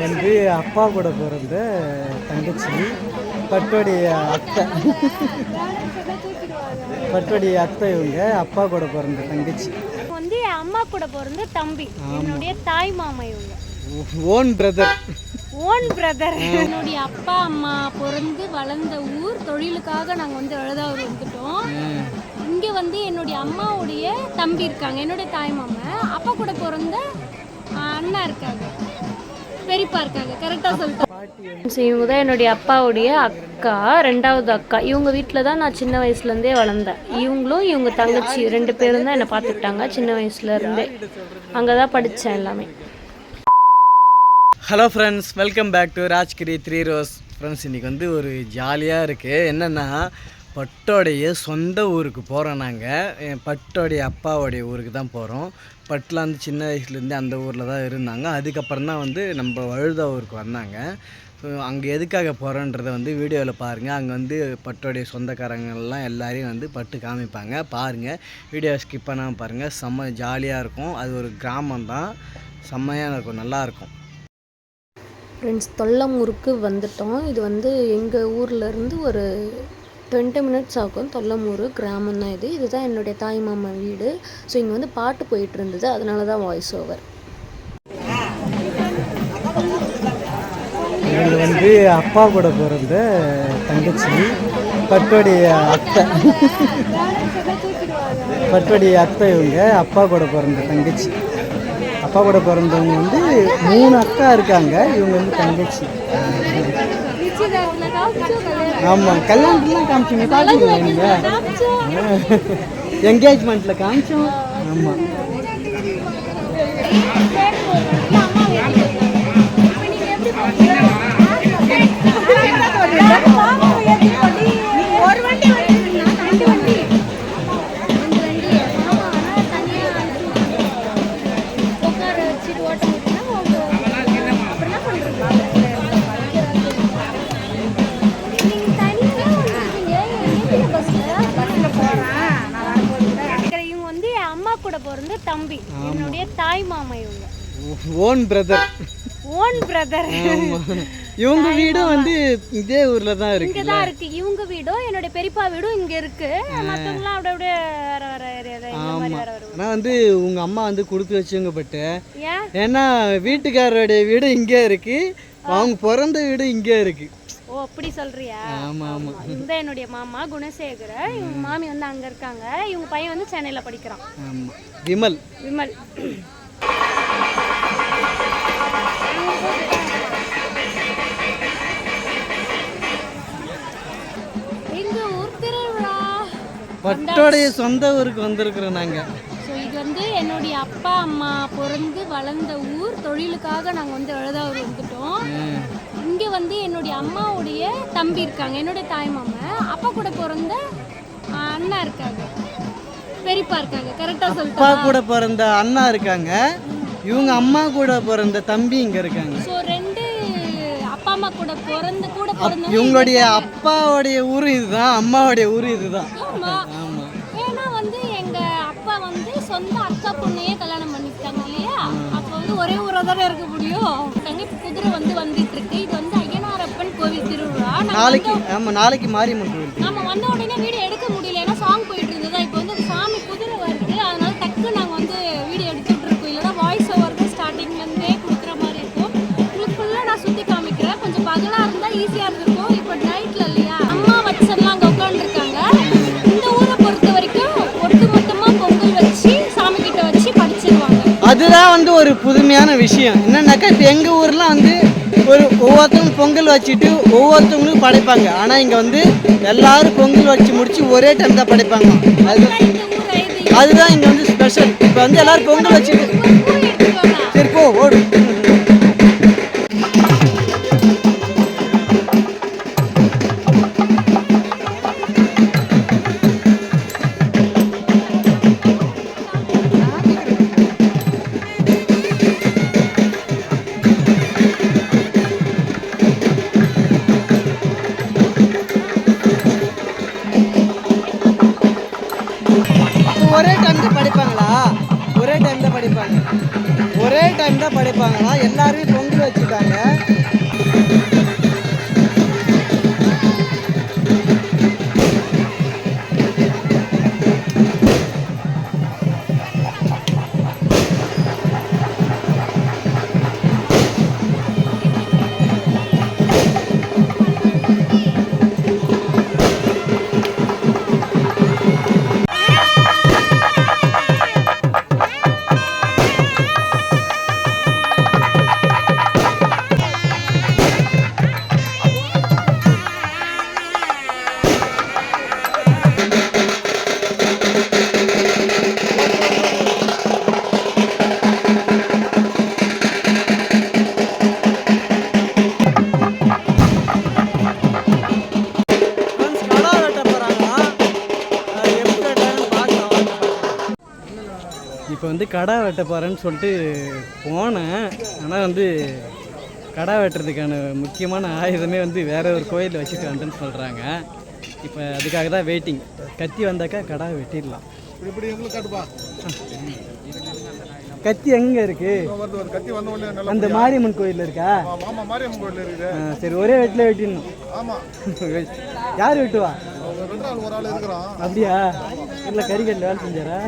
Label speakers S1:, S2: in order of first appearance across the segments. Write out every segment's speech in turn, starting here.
S1: வந்து அப்பா கூட பிறந்த தங்கச்சி, பட்டோடைய அத்தை. பட்டோடைய அத்தை இவங்க, அப்பா கூட பிறந்த தங்கச்சி.
S2: வந்து அம்மா கூட பிறந்த தம்பி, என்னுடைய தாய் மாமா இவங்க.
S1: Own brother.
S2: என்னுடைய அப்பா அம்மா பிறந்து வளர்ந்த ஊர், தொழிலுக்காக நாங்கள் வந்து எழுதாவூர் வந்துட்டோம். இங்கே வந்து என்னுடைய அம்மாவுடைய தம்பி இருக்காங்க, என்னுடைய தாய் மாமா. அப்பா கூட பிறந்த அண்ணா இருக்காங்க, பெரியப்பா இருக்காங்க. கரெக்டாக சொல்லிட்டேன். இவங்க தான் என்னுடைய அப்பாவுடைய அக்கா, ரெண்டாவது அக்கா. இவங்க வீட்டில் தான் நான் சின்ன வயசுலேருந்தே வளர்ந்தேன். இவங்களும் இவங்க தங்கச்சி 2 பேரும் தான் என்னை பார்த்துக்கிட்டாங்க சின்ன வயசுலேருந்தே. அங்கே தான் படித்தேன் எல்லாமே.
S1: Hello friends, welcome back to Rajgiri 3 ரோஸ். ஃப்ரெண்ட்ஸ், இன்றைக்கி வந்து ஒரு ஜாலியாக இருக்குது. என்னென்னா, பட்டோடைய சொந்த ஊருக்கு போகிறோம். நாங்கள் பட்டோடைய அப்பாவோடைய ஊருக்கு தான் போகிறோம். பட்டில் வந்து சின்ன வயசுலேருந்து அந்த ஊரில் தான் இருந்தாங்க. அதுக்கப்புறம் தான் வந்து நம்ம வழுதா ஊருக்கு வந்தாங்க. அங்கே எதுக்காக போகிறோன்றதை வந்து வீடியோவில் பாருங்கள். அங்கே வந்து பட்டோடைய சொந்தக்காரங்கள்லாம் எல்லாரையும் வந்து பட்டு காமிப்பாங்க. பாருங்கள், வீடியோ ஸ்கிப் பண்ணாமல் பாருங்கள். செம்ம ஜாலியாக இருக்கும். அது ஒரு கிராமம் தான், செம்மையாக இருக்கும், நல்லாயிருக்கும்.
S2: ஃப்ரெண்ட்ஸ், தொல்லமூருக்கு வந்துட்டோம். இது வந்து எங்கள் ஊர்லேருந்து ஒரு 20 மினிட்ஸ் ஆகும். தொல்லமூர் கிராமம் தான் இது. இதுதான் என்னுடைய தாய் மாமா வீடு. ஸோ இங்கே வந்து பாட்டு போயிட்டு இருந்தது, அதனால தான் வாய்ஸ் ஓவர்.
S1: இவங்க வந்து அப்பா கூட பிறந்த தங்கச்சி, பட்டோடைய அத்தை. பட்டோடைய அத்தை இவங்க, அப்பா கூட பிறந்த தங்கச்சி. அப்பா கூட பிறந்தவங்க வந்து 3 அக்கா இருக்காங்க. இவங்க வந்து தங்கச்சி. ஆமாம், கல்யாணத்துலாம் காமிச்சிங்க, பார்த்துக்கல நீங்கள் என்கேஜ்மெண்ட்டில் காமிச்சோம். ஆமாம்,
S2: தம்பி, என்னுடைய தாய் மாமா இவங்க.
S1: Own brother. இவங்க வீடும் வந்து இதே ஊர்ல தான் இருக்கு.
S2: இங்க தான் இருக்கு. இவங்க வீடும் என்னோட பெரியப்பா வீடும் இங்க இருக்கு. மத்தவங்கலாம் அப்படியே வேற வேற ஏரியால இந்த மாதிரி வேற வேற.
S1: ஆனா வந்து உங்க அம்மா வந்து கொடுத்து வச்சுங்க. பட் ஏன்னா வீட்டுக்காரருடைய வீடு இங்கே இருக்கு, அவங்க பிறந்த வீடு இங்கே இருக்கு.
S2: ஓ, அப்படி சொல்றியா?
S1: ஆமா ஆமா.
S2: இந்த என்னுடைய மாமா குணசேகர, இவங்க மாமி வந்து அங்க இருக்காங்க. இவங்க பையன் வந்து சென்னையில படிக்கிறான்.
S1: ஆமா, விமல்.
S2: எங்க ஊர் திருவிழா,
S1: பட்டோடைய சொந்த ஊருக்கு வந்திருக்கிறோம் நாங்க.
S2: இது வந்து என்னுடைய அப்பா அம்மா பிறந்து வளர்ந்த ஊர், தொழிலுக்காக நாங்கள் வந்து எழுதாவூர் வந்துட்டோம். இங்கே வந்து என்னுடைய அம்மாவுடைய தம்பி இருக்காங்க, என்னுடைய தாய் மாமா. அப்பா கூட பிறந்த அண்ணா இருக்காங்க, பெரியப்பா இருக்காங்க. கரெக்டாக சொல்லிட்டேன்.
S1: அப்பா கூட பிறந்த அண்ணா இருக்காங்க, இவங்க அம்மா கூட பிறந்த தம்பி இங்கே இருக்காங்க.
S2: ஸோ 2 அப்பா அம்மா கூட பிறந்த
S1: இவங்களுடைய அப்பாவுடைய ஊர் இதுதான், அம்மாவுடைய ஊர் இதுதான்.
S2: ஆமாம், ஏன்னா வந்து எங்கள் அப்பா வந்து சொந்த அக்கா பொண்ணையே கல்யாணம் பண்ணிட்டாங்க இல்லையா? அப்போ வந்து ஒரே ஊராக தானே இருக்க முடியும். இப்போ குதிரை வந்து வந்துட்டு இருக்கு. இது வந்து ஐயனாரப்பன் கோவில் திருவிழா.
S1: நாளைக்கு மாரியம்மன் கோவில்.
S2: நம்ம வந்த உடனே வீடியோ எடுக்க முடியல, ஏன்னா சாங் போயிட்டு இருந்ததா. இப்போ வந்து சாமி குதிரை வருது, அதனால டக்கு நாங்கள் வந்து வீடியோ எடுத்துட்டு இருக்கோம். இல்லைன்னா வாய்ஸ் ஓவர் தான் ஸ்டார்டிங்லேருந்தே கொடுக்குற மாதிரி இருக்கும். உங்களுக்கு ஃபுல்லாக நான் சுற்றி காமிக்கிறேன். கொஞ்சம் பகலாக இருந்தால் ஈஸியாக இருந்திருக்கும். இப்போ நைட்டில் இல்லையா, அம்மா வச்செல்லாம் அங்கே உட்காந்துருக்காங்க. இந்த ஊரை பொறுத்த வரைக்கும் ஒட்டுமொத்தமாக பொங்கல் வச்சு சாமி கிட்ட வச்சு படிச்சிருவாங்க.
S1: அதுதான் வந்து ஒரு புதுமையான விஷயம். என்னன்னாக்கா, இப்போ எங்கள் ஊர்லாம் வந்து ஒவ்வொருத்தவங்க பொங்கல் வச்சுட்டு ஒவ்வொருத்தவங்களுக்கும் படைப்பாங்க. ஆனால் இங்கே வந்து எல்லாரும் பொங்கல் வச்சு முடிச்சு ஒரே டைம் தான் படைப்பாங்க. அதுதான் இங்கே வந்து ஸ்பெஷல். இப்போ வந்து எல்லாரும் பொங்கல் வச்சுட்டு சரி போ ஓடு. ஒரே டைம் தான் படிப்பாங்களா? ஒரே டைம் தான் படிப்பாங்களா? எல்லாருமே பொங்கல் வச்சுட்டாங்க. வந்து கடா வெட்ட போகிறேன்னு சொல்லிட்டு போனேன். ஆனால் வந்து கடா வெட்டுறதுக்கான முக்கியமான ஆயுதமே வந்து வேற ஒரு கோயிலில் வச்சுட்டு வந்துன்னு சொல்கிறாங்க. இப்போ அதுக்காக தான் வெயிட்டிங். கத்தி வந்தாக்கா கடா வெட்டிடலாம். கத்தி எங்கே இருக்கு? அந்த மாரியம்மன் கோயிலில் இருக்கா? சரி, ஒரே வெட்டில் வெட்டிடணும். யார் வெட்டுவா? அப்படியா? இல்லை கறிக்கல்ல வேலை செஞ்சாரா?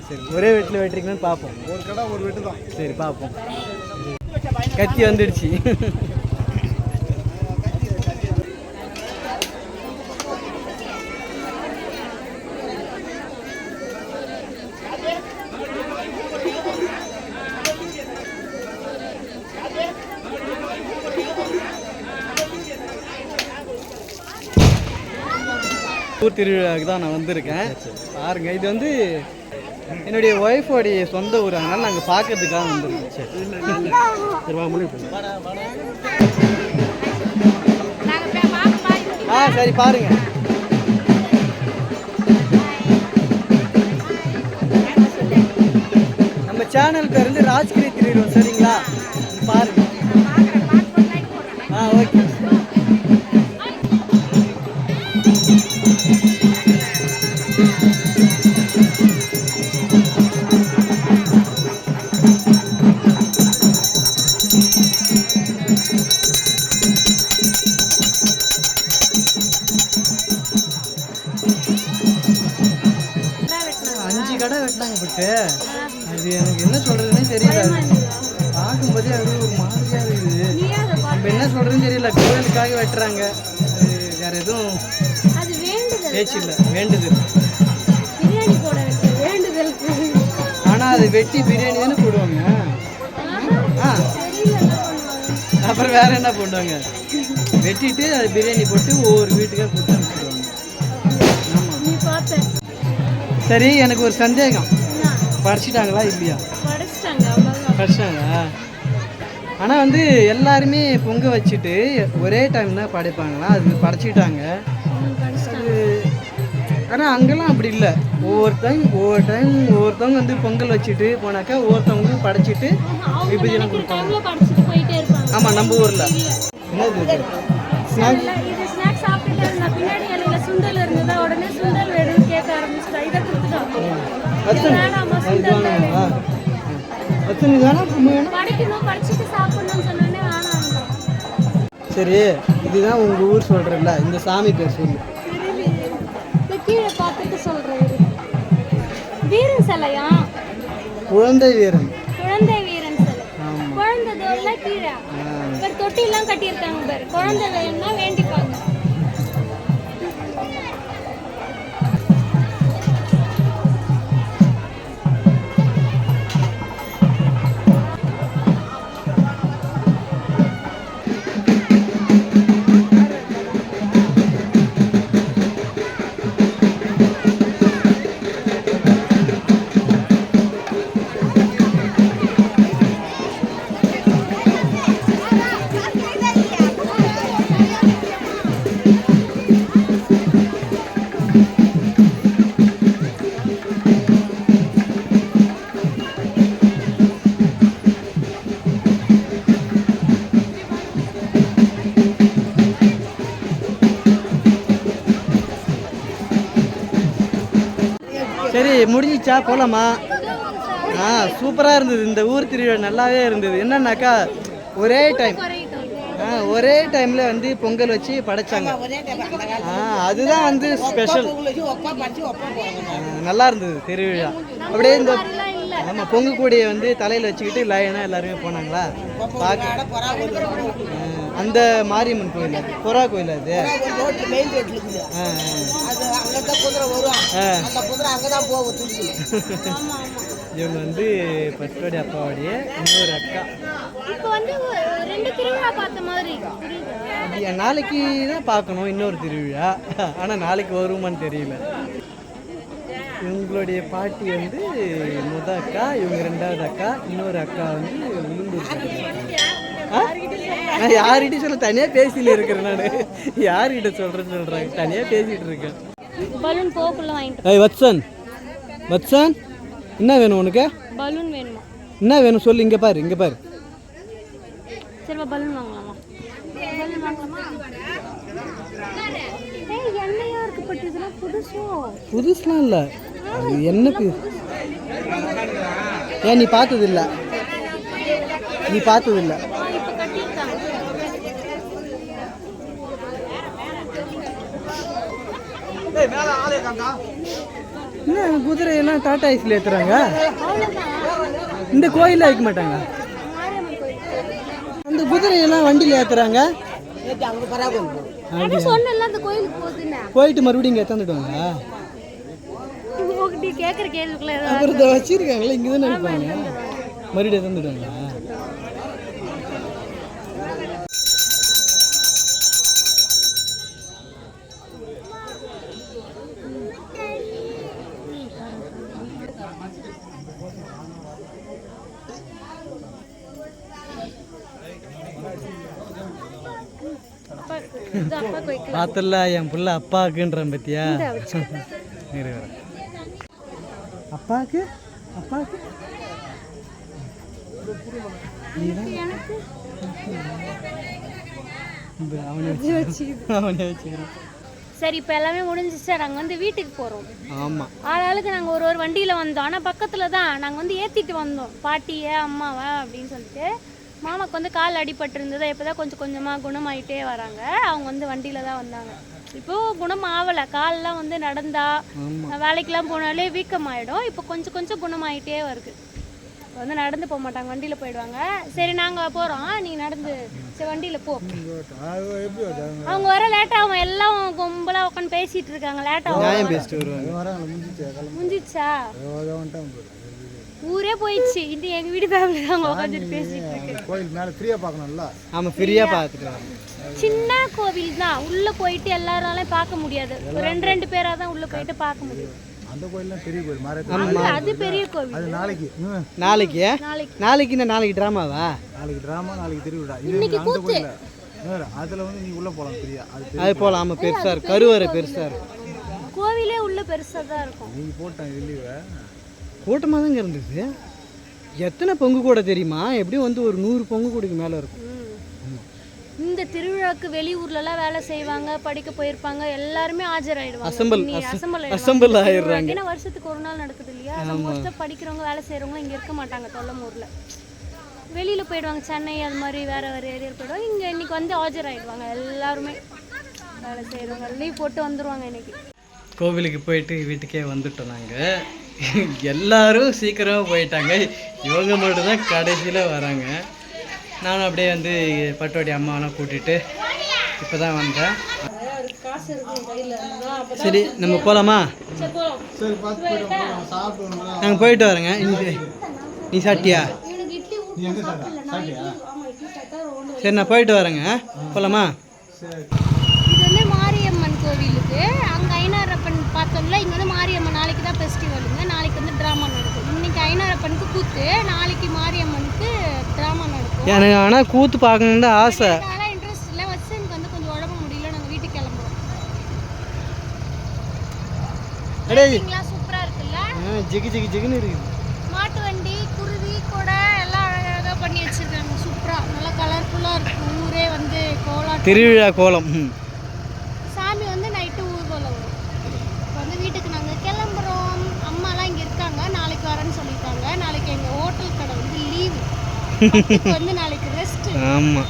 S1: சரி, ஒரே வெட்டில் வெட்டுறீங்கன்னு பார்ப்போம். ஒரு கடை ஒரு வெட்டு தான். சரி பார்ப்போம். கத்தி வந்துடுச்சு. ஊர் திருவிழாவுக்கு தான் நான் வந்திருக்கேன். பாருங்க, இது வந்து என்னுடைய ஒய்ஃபோடைய சொந்த ஊர். அதனால நாங்கள் பார்க்கறதுக்காக வந்திருக்கோம். சரி பாருங்க. நம்ம சேனல் பேர் வந்து ராஜ்கிரி 3 ரோஸ். சரிங்களா? பாருங்க. ஓகே. கடை வெட்டினாங்க. பட்டு அது எனக்கு என்ன சொல்றதுன்னே தெரியல. பார்க்கும்போதே அது ஒரு மாதிரியா இருக்குது. இப்போ என்ன சொல்றதுன்னு தெரியல. கோயிலுக்காக வெட்டுறாங்க. வேற எதுவும் பேச்சு இல்லை. வேண்டுதல். ஆனால் அது வெட்டி பிரியாணி தானே போடுவாங்க. அப்புறம் வேற என்ன போடுவாங்க? வெட்டிட்டு அது பிரியாணி போட்டு ஒவ்வொரு வீட்டுக்காக கொடுத்து அனுப்பிடுவாங்க. ஆமாம். சரி, எனக்கு ஒரு சந்தேகம். படிச்சிட்டாங்களா இல்லையா? படிச்சிட்டாங்களா? ஆனால் வந்து எல்லாருமே பொங்க வச்சுட்டு ஒரே டைம் தான் படைப்பாங்களா? அது படைச்சிட்டாங்க. ஆனால் அங்கெல்லாம் அப்படி இல்லை. ஒவ்வொருத்தவங்க வந்து பொங்கல் வச்சுட்டு போனாக்கா ஒவ்வொருத்தவங்க படைச்சிட்டு விபூதியெல்லாம் கொடுப்பாங்க. ஆமாம், நம்ம ஊரில் என்னது ஸ்நாக்ஸ் சுண்டல் இருந்ததா உடனே சுண்டல் வேணும்னு கேட்க ஆரம்பிச்சிட்டா. இதை கொடுத்துட்டோம். சரி, இதுதான் உங்க ஊர் சொல்றல. இந்த சாமி பேர் சொல்லு. கீழே பார்த்துட்டு சொல்றேன். வீரன் சிலையா? குழந்தை வீரன். குழந்தை வீரன் சிலை. குழந்தை தோல்ல கீழே தொட்டிலாம் கட்டியிருக்காங்க பாரு. குழந்தை வேணும்னா வேண்டிப்பாங்க. சரி, முடிஞ்சிச்சா? போகலாமா? சூப்பராக இருந்தது. இந்த ஊர் திருவிழா நல்லாவே இருந்தது. என்னன்னாக்கா ஒரே டைமில் வந்து பொங்கல் வச்சு படைச்சாங்க. அதுதான் வந்து ஸ்பெஷல். நல்லா இருந்தது திருவிழா. அப்படியே இந்த ஆமாம், பொங்கக்கூடியை வந்து தலையில் வச்சுக்கிட்டு லைனாக எல்லாருமே போனாங்களா பார்க்க. அந்த மாரியம்மன் கோயில், புறா கோயில். அது இவங்க வந்து பட்டோடைய அப்பாவுடைய இன்னொரு அக்கா. நாளைக்கு தான் பார்க்கணும் இன்னொரு திருவிழா. ஆனால் நாளைக்கு வருமான்னு தெரியல. இவங்களுடைய பாட்டி வந்து முத அக்கா, இவங்க ரெண்டாவது அக்கா, இன்னொரு அக்கா வந்து உளுந்தூர். நான் யார்கிட்ட சொல்ல தனியாக பேசியில் இருக்கிறேன். நான் யார்கிட்ட சொல்கிறேன்னு சொல்கிறாங்க. தனியாக பேசிகிட்டு இருக்கேன். வத்சன் வத்சன் என்ன வேணும் உனக்கு?
S2: பலூன் வேணுமா?
S1: என்ன வேணும் சொல்லு. இங்கே பாரு, இங்கே பாரு.
S2: சரிப்பா, பலூன் வாங்கலாமா? பலூன் வாங்கலாமா? ஏய், எண்ணெயா இருக்கு பட்டு, இதெல்லாம் புதுசோ?
S1: புதுசுலாம் இல்லை, அது என்னக்கு. ஏன் நீ பார்த்தது இல்லை? நீ பார்த்தது இல்லை.
S2: இப்போ கட்டியிருக்காங்க.
S1: என்ன குதிரையெல்லாம் டாடா ஐஸ்ல ஏற்றுறாங்க?
S2: அவ்வளோதான்.
S1: இந்த கோயிலில் வைக்க மாட்டாங்க.
S2: மாரியம்மன் கோயில்.
S1: அந்த குதிரையெல்லாம் வண்டியில் ஏற்றுறாங்க.
S2: அதான் சொன்னல அந்த கோயிலுக்கு போகுதுன்னு.
S1: போயிட்டு மறுபடியும் இங்கே எடுத்துட்டுவாங்க.
S2: உங்ககிட்ட கேட்குற கேள்விக்குள்ள
S1: அப்புறம் இதை வச்சிருக்காங்களே, இங்கே தானே இருப்பாங்க. மறுபடியும் எடுத்துட்டுவாங்களா?
S2: அப்பா கோயிலுக்கு
S1: பார்த்தல என் புள்ள அப்பாக்குன்றேன் பத்தியா? இரு வர. அப்பாக்கு அப்பாக்கு
S2: எனக்கு
S1: அவனே வச்சுக்கிறேன்.
S2: சரி, இப்போ எல்லாமே முடிஞ்சிச்சு. நாங்கள் வந்து வீட்டுக்கு போகிறோம்.
S1: ஆமாம்,
S2: ஆளாளுக்கு நாங்கள் ஒரு வண்டியில் வந்தோம். ஆனால் பக்கத்தில் தான் நாங்கள் வந்து ஏற்றிட்டு வந்தோம் பாட்டியை அம்மாவை அப்படின்னு சொல்லிட்டு. மாமாவுக்கு வந்து கால் அடிபட்டு இருந்தது. இப்போ தான் கொஞ்சம் கொஞ்சமாக குணமாயிட்டே வராங்க. அவங்க வந்து வண்டியில் தான் வந்தாங்க. இப்போது குணம் ஆகலை. கால்லாம் வந்து நடந்தா வேலைக்கெலாம் போனாலே வீக்கமாயிடும். இப்போ கொஞ்சம் கொஞ்சம் குணமாயிட்டே வருது. வந்து நடந்து போக மாட்டாங்க, வண்டியில் போயிடுவாங்க. சரி, நாங்கள் போகிறோம், நீ நடந்து சரி வண்டியில் போ. அவங்க வர லேட் ஆகும். எல்லாம் கும்பலாக உட்காந்து பேசிகிட்டு இருக்காங்க. லேட் ஆகும்.
S1: பேசிட்டு வருவாங்க.
S2: முடிஞ்சிச்சா? ஊரே போயிடுச்சு. இது எங்க வீடு ஃபேமிலி தான் உட்காந்துட்டு பேசிட்டு இருக்கு.
S3: கோயில் மேலே ஃப்ரீயாக பார்க்கணும்ல?
S1: ஆமாம், ஃப்ரீயாக பார்த்துட்டு வரோம்.
S2: சின்ன கோவில் தான், உள்ள போயிட்டு எல்லாராலையும் பார்க்க முடியாது. ரெண்டு பேராக தான் உள்ள போயிட்டு பார்க்க முடியும்.
S3: அந்த கோயில்லாம் பெரிய கோயில் மாதிரி.
S2: அது பெரிய கோவில்.
S3: அது நாளைக்கு
S1: நாளைக்கு
S2: நாளைக்கு
S1: நாளைக்கு ட்ராமாவா?
S3: நாளைக்கு ட்ராமா, நாளைக்கு திருவிழா.
S2: இன்னைக்கு
S3: அந்த
S2: கூத்து.
S3: கோயில் அதில் வந்து நீ உள்ளே போகலாம் ஃப்ரீயா.
S1: அது போகலாம். ஆமாம், பெருசாக இருக்கு. கருவறை பெருசாக இருக்கும்.
S2: கோவிலே உள்ள பெருசாக தான் இருக்கும்.
S3: நீங்கள் போட்டாங்க இல்லையா?
S1: கூட்டமாக தாங்க இருந்தது. எத்தனை பொங்கு கூட தெரியுமா? எப்படியும் வந்து ஒரு 100 பொங்கு கூடைக்கு மேலே இருக்கும்.
S2: இந்த திருவிழாக்கு வெளியூர்லலாம் வேலை செய்வாங்க, படிக்க போயிருப்பாங்க, எல்லாருமே ஆஜராயிடுவாங்க.
S1: அசம்பிள் ஆயிடுறாங்க.
S2: ஏன்னா வருஷத்துக்கு ஒரு நாள் நடக்குது இல்லையா? மோஸ்ட்டாக படிக்கிறவங்க வேலை செய்கிறவங்க இங்கே இருக்க மாட்டாங்க. தொல்லமூரில் வெளியில் போயிடுவாங்க. சென்னை அது மாதிரி வேறு ஏரியாவில் போயிடுவாங்க. இங்கே இன்னைக்கு வந்து ஆஜராயிடுவாங்க. எல்லாருமே வேலை செய்கிறவங்க லீவ் போட்டு வந்துடுவாங்க. இன்னைக்கு
S1: கோவிலுக்கு போயிட்டு வீட்டுக்கே வந்துட்டோம் நாங்கள். எல்லாரும் சீக்கிரமாக போயிட்டாங்க. இவங்க மட்டும்தான் கடைசியில் வராங்க. நானும் அப்படியே வந்து பட்டோடி அம்மாவெல்லாம் கூட்டிகிட்டு இப்போ தான் வந்தேன். சரி, நம்ம போகலாமா?
S3: சரி, பார்த்து போய்ட்டு சாப்பிட்டு
S1: நாங்கள் போயிட்டு வரேங்க. நீ சாப்பிட்டியா?
S3: நீ எங்கே சாப்பிட்டியா?
S1: சரி, நான் போயிட்டு வரேங்க. போகலாமா?
S2: இது வந்து மாரியம்மன் கோவிலுக்கு. அங்கே ஐனாரப்பன் பார்த்தோம்ல, இங்கே வந்து மாரியம்மன். நாளைக்கு தான் ஃபெஸ்டிவலுங்க. நாளைக்கு வந்து ட்ராமா நடக்கும். இன்னைக்கு ஐனாரப்பனுக்கு கூத்து, நாளைக்கு மாரியம்மனுக்கு ட்ராமா நடக்கும்.
S1: எனக்கு ஆனால் கூத்து பார்க்கணுன்னு தான் ஆசை.
S2: அதனால இன்ட்ரெஸ்ட் இல்லை. வச்சனுக்கு வந்து கொஞ்சம் உடம்பு முடியல. நாங்கள் வீட்டுக்கு கிளம்புறோம். சூப்பராக இருக்குல்ல?
S1: ஜிகு ஜிகு ஜிகுன்னு இருக்குது.
S2: மாட்டு வண்டி, குருவி கூட எல்லாம் அழகாக பண்ணி வச்சிருக்காங்க. சூப்பராக நல்லா கலர்ஃபுல்லாக இருக்கு. ஊரே வந்து கோலம்,
S1: திருவிழா கோலம்.
S2: சாமி வந்து நைட்டு ஊர்வலம் வரும். இப்போ வந்து வீட்டுக்கு நாங்கள் கிளம்புறோம். அம்மாலாம் இங்கே இருக்காங்க. நாளைக்கு வரேன்னு சொல்லியிருக்காங்க. நாளைக்கு எங்கள் ஹோட்டல் கடை வந்து லீவு. வந்து நாளைக்கு ரெஸ்ட்டு.
S1: ஆமாம்.